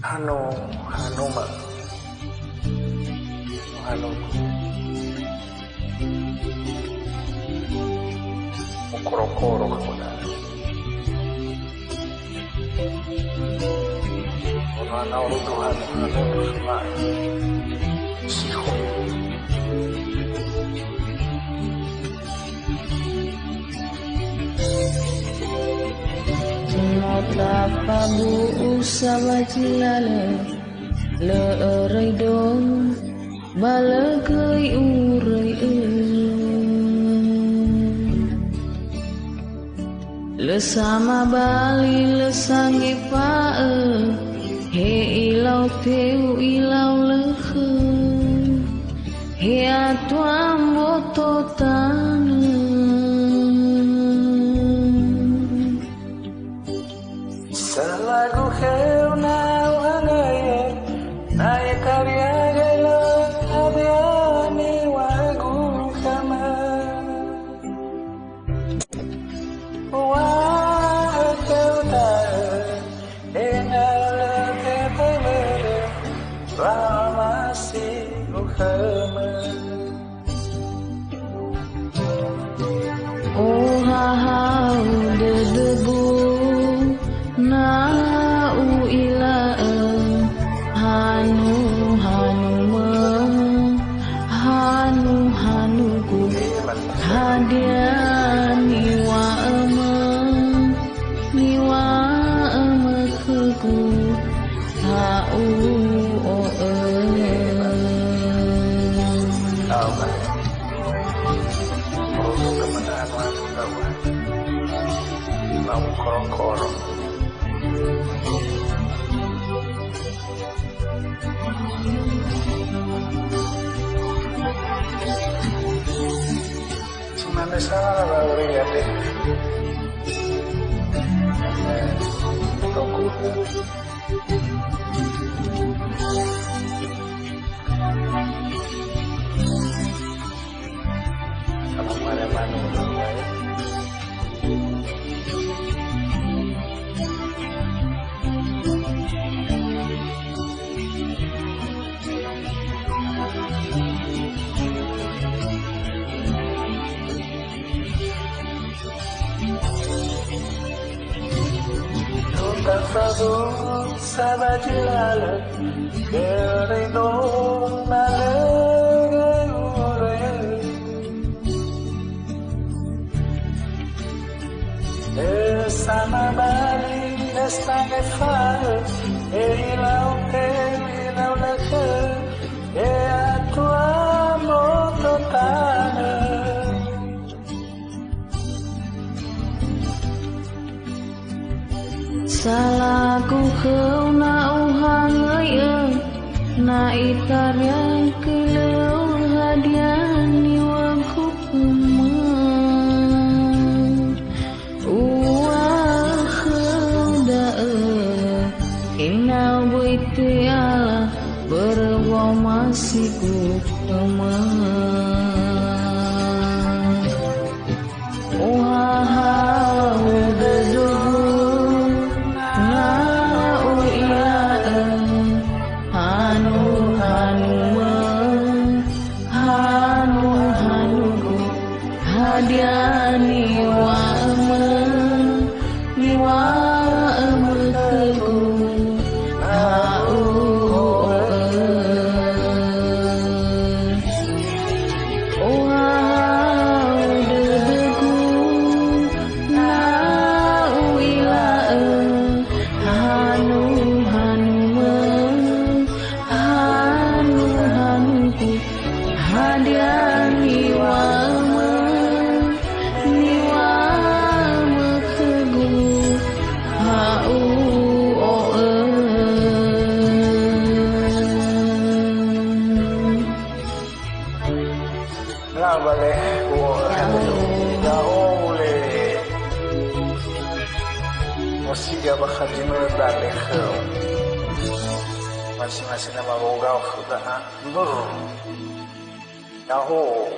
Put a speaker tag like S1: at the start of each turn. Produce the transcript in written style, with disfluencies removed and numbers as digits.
S1: Hanu mah hanu koro-koro kemudian mana orang Tuhan hanu semua sihon
S2: Tapabu usabajilale le eridon balagai urai le sama bali le sangi pae he ilau teu ilau lekhe he atuam bototane
S1: Selagu kau nau anaya naya karya gelo abiani wagu kama wah kau tahu enal tepemere ramasi ukama
S2: oh hahau dedebu na uila hanu ku hadiani wa ama ku hau o
S1: koro-koro Mana salah baru ya deh toko apa mana Tapabu sabajilale kerido balagai urai sama bali sangai far ilau leke atua mototane
S2: Salaku kau na uhangai na ikarya kelau hadiani waku uah kau da inau buiti ala berwa masih ku hadiani wa amalku hau dedeku na uila hanuku hadiani wa
S1: boleh Musiga bakhaji meredaleh masing-masing nama bogau sudah nur. Yaho